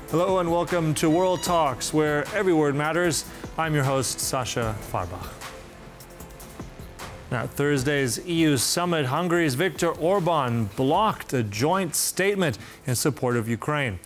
Hello and welcome to World Talks, where every word matters. I'm your host, Sasha Farbach. Now, Thursday's EU summit, Hungary's Viktor Orbán blocked a joint statement in support of Ukraine,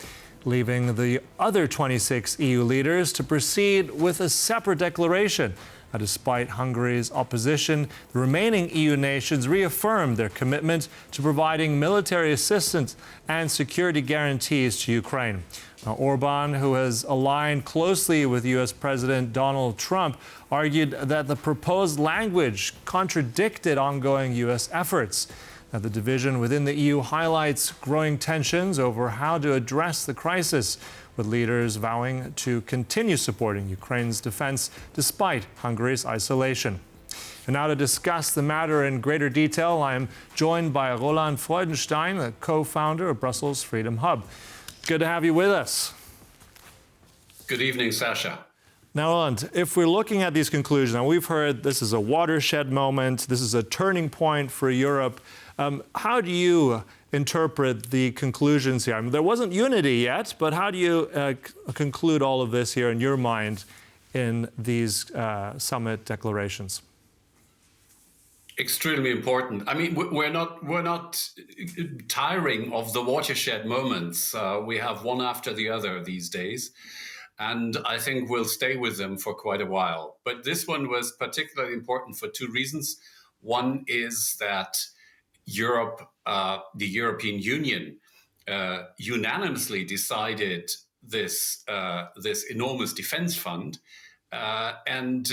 leaving the other 26 EU leaders to proceed with a separate declaration. Now, despite Hungary's opposition, the remaining EU nations reaffirmed their commitment to providing military assistance and security guarantees to Ukraine. Now, Orbán, who has aligned closely with U.S. President Donald Trump, argued that the proposed language contradicted ongoing U.S. efforts. Now, the division within the EU highlights growing tensions over how to address the crisis, with leaders vowing to continue supporting Ukraine's defense despite Hungary's isolation. And now to discuss the matter in greater detail, I am joined by Roland Freudenstein, the co-founder of Brussels Freedom Hub. Good to have you with us. Good evening, Sasha. Now, Roland, if we're looking at these conclusions, now we've heard this is a watershed moment, this is a turning point for Europe. How do you interpret the conclusions here? I mean, there wasn't unity yet, but how do you conclude all of this here in your mind in these summit declarations? Extremely important. I mean, we're not tiring of the watershed moments. We have one after the other these days, and I think we'll stay with them for quite a while. But this one was particularly important for two reasons. One is that Europe, the European Union, unanimously decided this enormous defense fund, and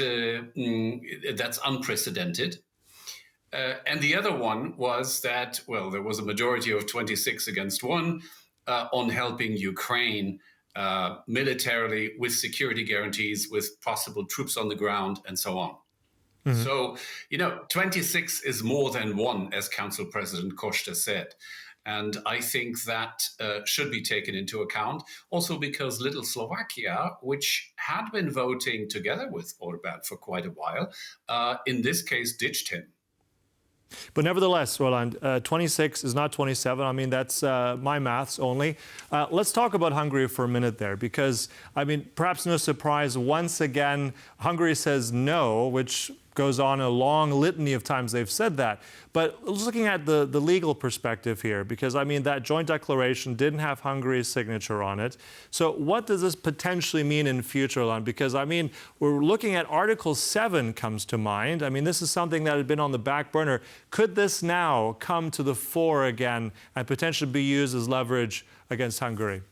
that's unprecedented. And the other one was that, well, there was a majority of 26 against 1 on helping Ukraine militarily with security guarantees, with possible troops on the ground, and so on. Mm-hmm. So, 26 is more than 1, as Council President Costa said. And I think that should be taken into account, also because little Slovakia, which had been voting together with Orbán for quite a while, in this case ditched him. But nevertheless, Roland, 26 is not 27. I mean, that's my maths only. Let's talk about Hungary for a minute there, because, I mean, perhaps no surprise, once again, Hungary says no, which goes on a long litany of times they've said that. But looking at the legal perspective here, because, I mean, that joint declaration didn't have Hungary's signature on it. So what does this potentially mean in future, Roland? Because, I mean, we're looking at Article 7 comes to mind. I mean, this is something that had been on the back burner. Could this now come to the fore again and potentially be used as leverage against Hungary?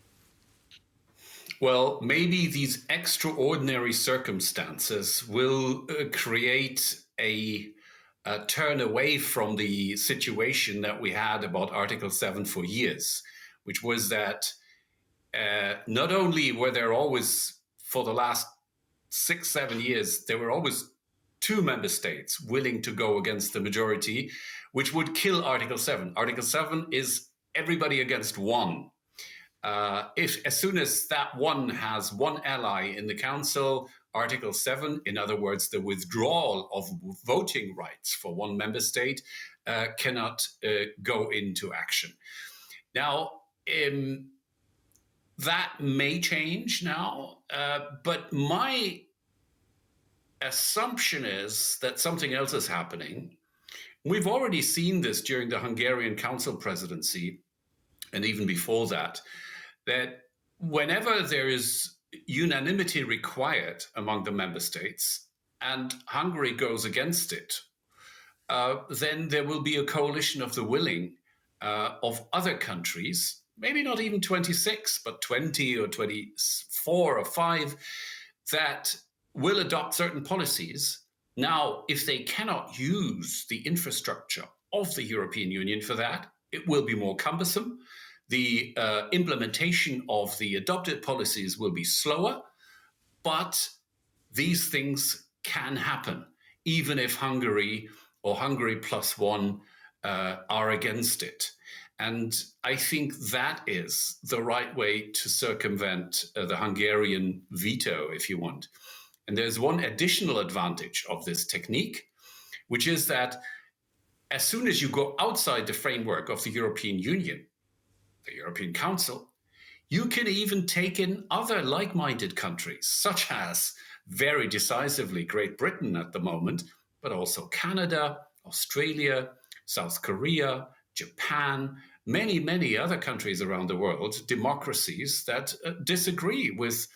Well, maybe these extraordinary circumstances will create a turn away from the situation that we had about Article 7 for years, which was that not only were there always, for the last 6-7 years, there were always 2 member states willing to go against the majority, which would kill Article 7. Article 7 is everybody against 1. If as soon as that one has one ally in the council, Article 7, in other words, the withdrawal of voting rights for one member state, cannot go into action. Now, that may change now, but my assumption is that something else is happening. We've already seen this during the Hungarian council presidency, and even before that whenever there is unanimity required among the member states and Hungary goes against it, then there will be a coalition of the willing of other countries, maybe not even 26, but 20 or 24 or 5, that will adopt certain policies. Now, if they cannot use the infrastructure of the European Union for that, it will be more cumbersome. The implementation of the adopted policies will be slower, but these things can happen, even if Hungary or Hungary plus 1 are against it. And I think that is the right way to circumvent the Hungarian veto, if you want. And there's one additional advantage of this technique, which is that as soon as you go outside the framework of the European Union, the European Council, You can even take in other like-minded countries, such as very decisively Great Britain at the moment, but also Canada, Australia, South Korea, Japan, many, many other countries around the world, democracies that disagree with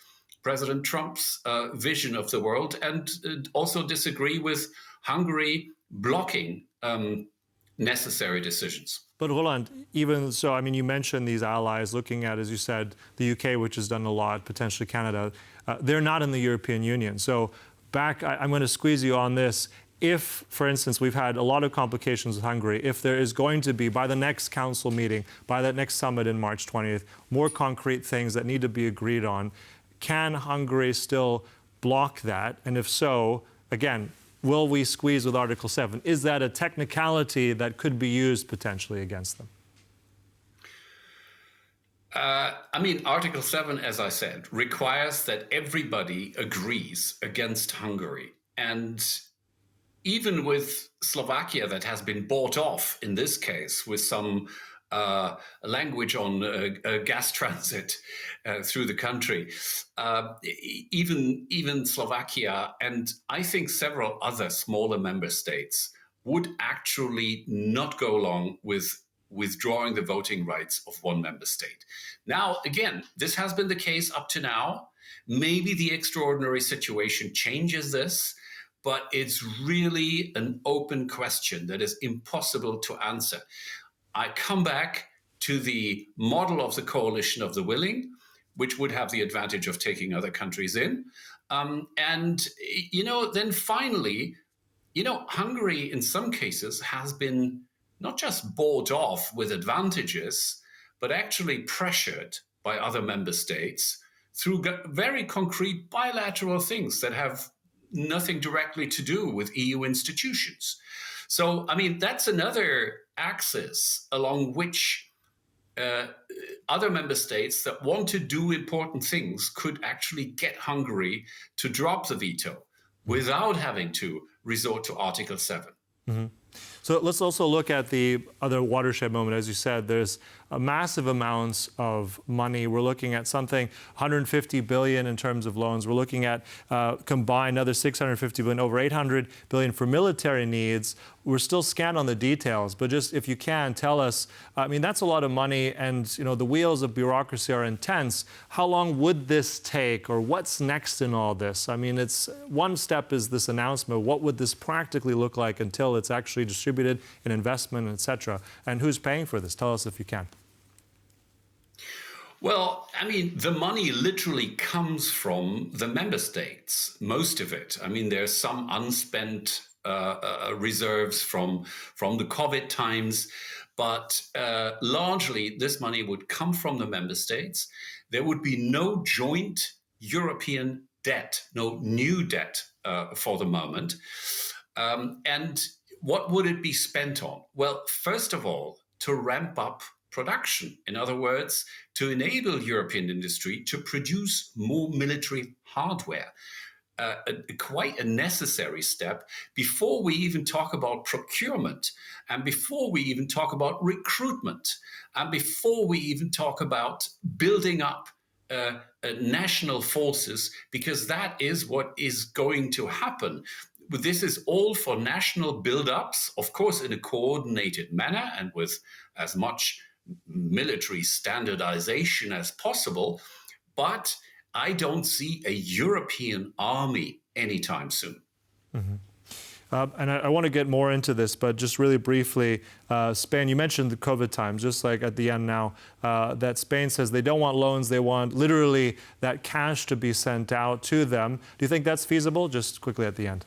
President Trump's vision of the world and also disagree with Hungary blocking necessary decisions. But Roland, even so, I mean, you mentioned these allies looking at, as you said, the UK, which has done a lot, potentially Canada. They're not in the European Union. So I'm going to squeeze you on this. If, for instance, we've had a lot of complications with Hungary, if there is going to be, by the next council meeting, by that next summit in March 20th, more concrete things that need to be agreed on, can Hungary still block that? And if so, again, will we squeeze with Article 7? Is that a technicality that could be used potentially against them? I mean, Article 7, as I said, requires that everybody agrees against Hungary. And even with Slovakia, that has been bought off in this case with some language on gas transit through the country, even Slovakia and I think several other smaller member states would actually not go along with withdrawing the voting rights of one member state. Now, again, this has been the case up to now. Maybe the extraordinary situation changes this, but it's really an open question that is impossible to answer. I come back to the model of the coalition of the willing, which would have the advantage of taking other countries in. Then finally, Hungary in some cases has been not just bought off with advantages, but actually pressured by other member states through very concrete bilateral things that have nothing directly to do with EU institutions. So, I mean, that's another axis along which other member states that want to do important things could actually get Hungary to drop the veto without having to resort to Article 7. Mm-hmm. So let's also look at the other watershed moment. As you said, there's massive amounts of money. We're looking at something 150 billion in terms of loans. We're looking at combined another 650 billion, over 800 billion for military needs. We're still scant on the details, but just if you can tell us, I mean, that's a lot of money, and the wheels of bureaucracy are intense. How long would this take, or what's next in all this? I mean, it's one step is this announcement. What would this practically look like until it's actually distributed in investment, etc.? And who's paying for this? Tell us if you can. Well, I mean, the money literally comes from the member states, most of it. I mean, there's some unspent reserves from the COVID times, but largely this money would come from the member states. There would be no joint European debt, no new debt for the moment. And what would it be spent on? Well, first of all, to ramp up production. In other words, to enable European industry to produce more military hardware. Quite a necessary step before we even talk about procurement, and before we even talk about recruitment, and before we even talk about building up national forces, because that is what is going to happen. This is all for national build-ups, of course, in a coordinated manner and with as much military standardization as possible, but I don't see a European army anytime soon. Mm-hmm. And I want to get more into this, but just really briefly, Spain, you mentioned the COVID times, just like at the end now, that Spain says they don't want loans, they want literally that cash to be sent out to them. Do you think that's feasible? Just quickly at the end.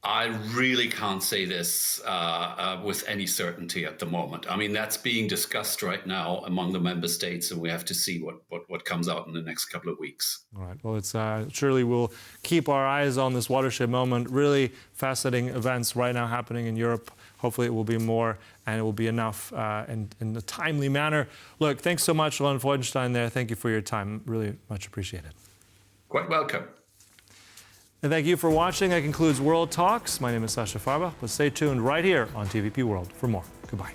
I really can't say this with any certainty at the moment. I mean, that's being discussed right now among the member states, and we have to see what comes out in the next couple of weeks. All right. Well, it's surely we'll keep our eyes on this watershed moment. Really fascinating events right now happening in Europe. Hopefully it will be more, and it will be enough in a timely manner. Look, thanks so much, Roland Freudenstein there. Thank you for your time. Really much appreciated. Quite welcome. And thank you for watching. That concludes World Talks. My name is Sasha Farba. But stay tuned right here on TVP World for more. Goodbye.